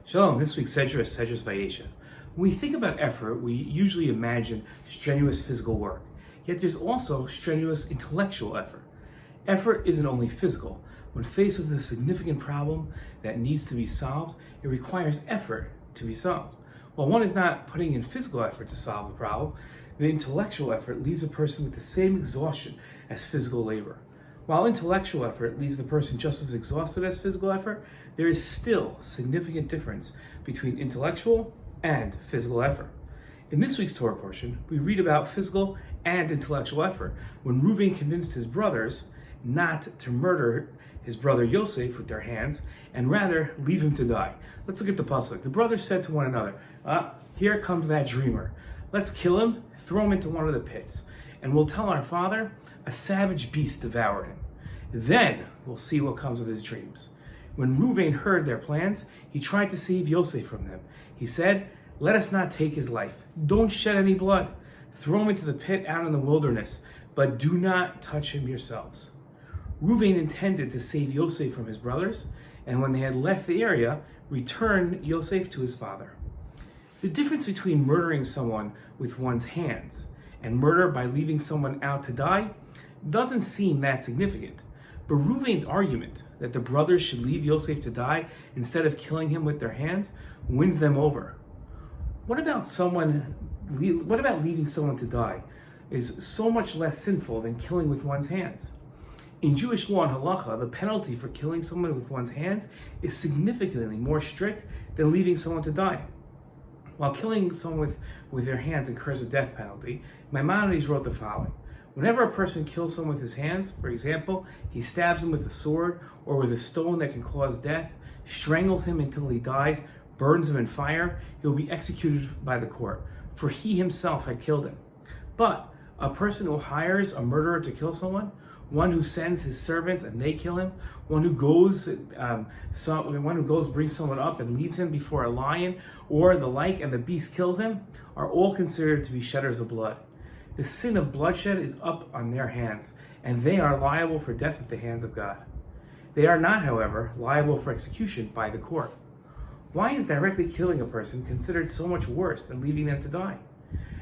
Shalom, this week's Sedra is Sedra Vayeshev. When we think about effort, we usually imagine strenuous physical work. Yet there's also strenuous intellectual effort. Effort isn't only physical. When faced with a significant problem that needs to be solved, it requires effort to be solved. While one is not putting in physical effort to solve the problem, the intellectual effort leaves a person with the same exhaustion as physical labor. While intellectual effort leaves the person just as exhausted as physical effort, there is still significant difference between intellectual and physical effort. In this week's Torah portion, we read about physical and intellectual effort when Reuven convinced his brothers not to murder his brother Yosef with their hands and rather leave him to die. Let's look at the pasuk. The brothers said to one another, here comes that dreamer. Let's kill him, throw him into one of the pits, and we'll tell our father a savage beast devoured him. Then we'll see what comes of his dreams. When Reuven heard their plans, he tried to save Yosef from them. He said, let us not take his life. Don't shed any blood. Throw him into the pit out in the wilderness, but do not touch him yourselves. Reuven intended to save Yosef from his brothers, and when they had left the area, returned Yosef to his father. The difference between murdering someone with one's hands and murder by leaving someone out to die doesn't seem that significant. But Reuven's argument that the brothers should leave Yosef to die instead of killing him with their hands wins them over. What about leaving someone to die is so much less sinful than killing with one's hands? In Jewish law and halacha, the penalty for killing someone with one's hands is significantly more strict than leaving someone to die. While killing someone with their hands incurs a death penalty, Maimonides wrote the following. Whenever a person kills someone with his hands, for example, he stabs him with a sword or with a stone that can cause death, strangles him until he dies, burns him in fire, he will be executed by the court, for he himself had killed him. But a person who hires a murderer to kill someone, one who sends his servants and they kill him, one who goes brings someone up and leaves him before a lion or the like, and the beast kills him, are all considered to be shedders of blood. The sin of bloodshed is up on their hands, and they are liable for death at the hands of God. They are not, however, liable for execution by the court. Why is directly killing a person considered so much worse than leaving them to die?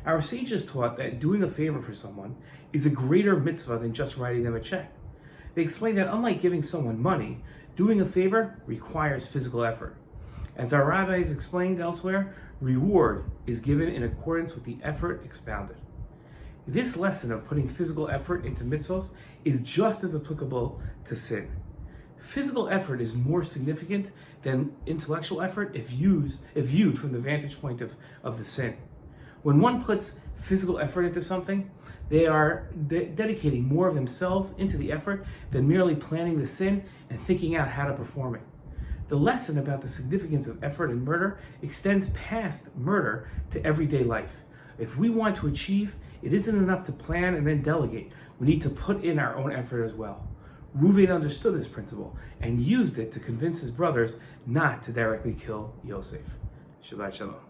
Our sages taught that doing a favor for someone is a greater mitzvah than just writing them a check. They explained that unlike giving someone money, doing a favor requires physical effort. As our rabbis explained elsewhere, reward is given in accordance with the effort expounded. This lesson of putting physical effort into mitzvahs is just as applicable to sin. Physical effort is more significant than intellectual effort if viewed from the vantage point of the sin. When one puts physical effort into something, they are dedicating more of themselves into the effort than merely planning the sin and thinking out how to perform it. The lesson about the significance of effort in murder extends past murder to everyday life. If we want to achieve, it isn't enough to plan and then delegate. We need to put in our own effort as well. Reuven understood this principle and used it to convince his brothers not to directly kill Yosef. Shabbat Shalom.